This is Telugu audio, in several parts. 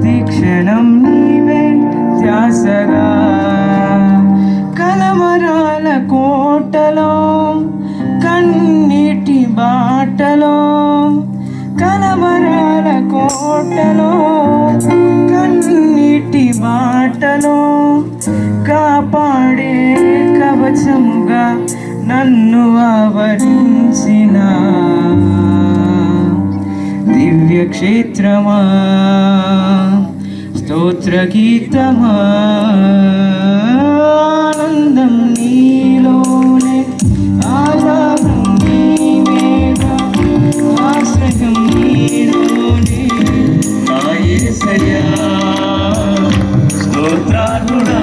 ప్రతి క్షణం నీవే ధ్యాసగా కలవరాల కోటలో కన్నీటి బాటలో కలవరాల కోటలో కన్నీటి బాటలో కాపాడే కవచముగా నన్ను ఆవరించిన దివ్య క్షేత్రమా స్తోత్ర గీతమా ఆనందం నీలోనే ఆధారం నీవేగా ఆశ్రయం నీలోనే నా యేసయ్యా స్తోత్రార్హుడా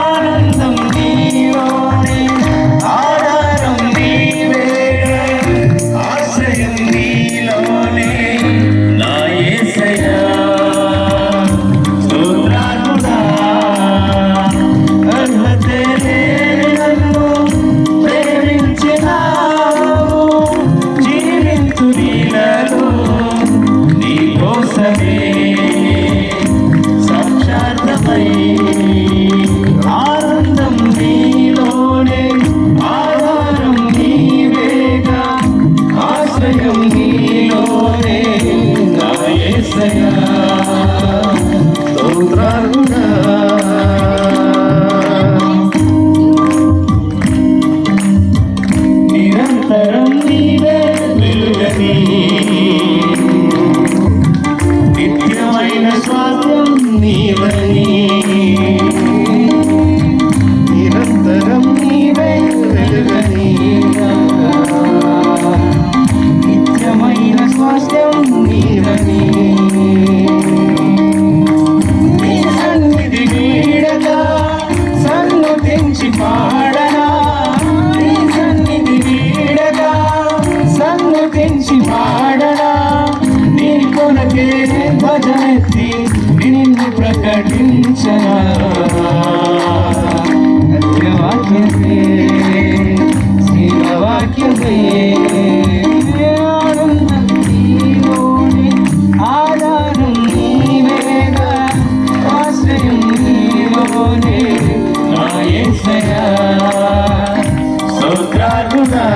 ఆనందం నీలోనే ఆధారం నీవేగా ఆశ్రయం నీలోనే నా యేసయ్యా స్తోత్రార్హుడా అర్హతే లేని నన్ను ప్రేమించినావు జీవించు నీలలో నీ కోసమే సాక్షాత్మై ఆనందం నీలోనే ఆధారం నీవేగా ఆశ్రయం నీలోనే నా యేసయ్యా స్తోత్రార్హుడా నిరంతరం నీవే వెలుగని నిత్యమైన స్వాస్థ్యం నీవని నిరంతరం నీవే వెలుగని నిత్యమైన స్వాస్థ్యం నీవని నీ సన్నిధి వీడగా సన్నుతించి పాడనా నీ సన్నిధి వీడగా సన్నుతించి పాడనా నీ కొనకే భజనెత్తి నిన్ను ప్రకటించనా సత్యవాక్యమే శివవాక్యమే ఆనందం నీలోనే ఆధారం నీవేగా ఆశ్రయం నీలోనే నా యేసయ్యా స్తోత్రార్హుడా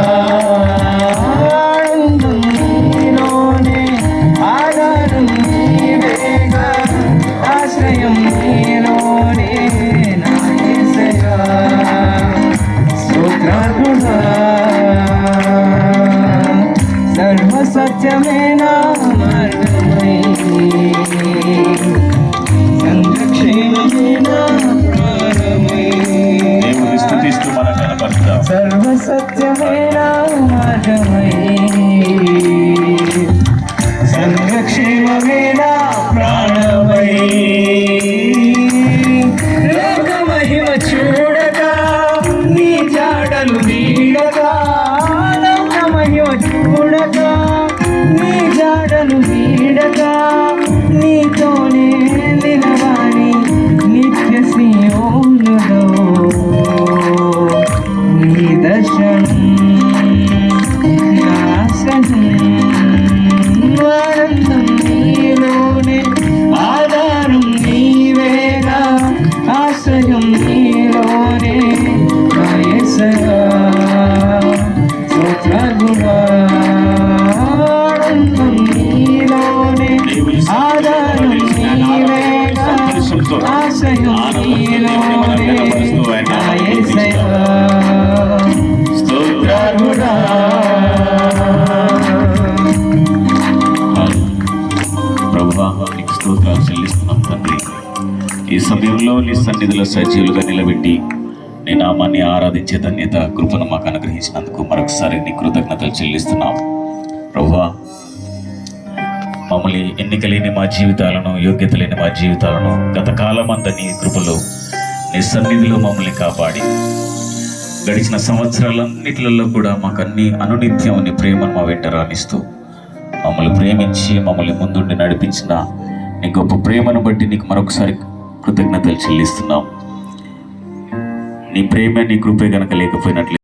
ఆనందం నీలోనే ఆధారం నీవేగా ఆశ్రయం నీలోనే నా యేసయ్యా స్తోత్రార్హుడా సర్వసత్యమే నా మార్గమై సంరక్షణమే నా ప్రాణమై దేవుని స్తుతిస్తూ మనం కనపరుస్తాం. సర్వసత్యమే నా మార్గమై సంరక్షణమే నా ప్రాణమై లోక మహిమ చూడగా నీ జాడలు వీడగా లోక మహిమ చూడగా నీ జాడలు వీడగా నీతోనే నిలవాలి నిత్య సీయోనులో నీ దర్శనం నాశనం ఆనందం నీలోనే ఆధారం నీవేగా ఆశ్రయం నీలోనే నా యేసయ్యా స్తోత్రార్హుడా ఆనందం నీలోనే ఆధారం నీవేగా ఆశ్రయం నీలోనే నా యేసయ్యా స్తోత్రార్హుడా ప్రభువా నీకు స్తోత్రాలు చెల్లిస్తున్నాం తండ్రి. ఈ సమయంలో నీ సన్నిధిలో సజీవులుగా నిలబెట్టి నీ నామాన్ని ఆరాధించే ధన్యత కృపను మాకు అనుగ్రహించినందుకు మరొకసారి నీ కృతజ్ఞతలు చెల్లిస్తున్నాం. ప్రభువా మమ్మల్ని ఎన్నిక లేని మా జీవితాలను యోగ్యత లేని మా జీవితాలను గత కాలమంతా నీ కృపలో నీ సన్నిధిలో మమ్మల్ని కాపాడి గడిచిన సంవత్సరాలన్నిటిలో కూడా మాకు అన్ని అనునిత్యం నీ ప్రేమను మా వెంట రాణిస్తూ మమ్మల్ని ప్రేమించి మమ్మల్ని ముందుండి నడిపించిన నీ గొప్ప ప్రేమను బట్టి నీకు మరొకసారి కృతజ్ఞతలు చెల్లిస్తున్నాం. నీ ప్రేమ నీ కృపే కనుక లేకపోయినట్లు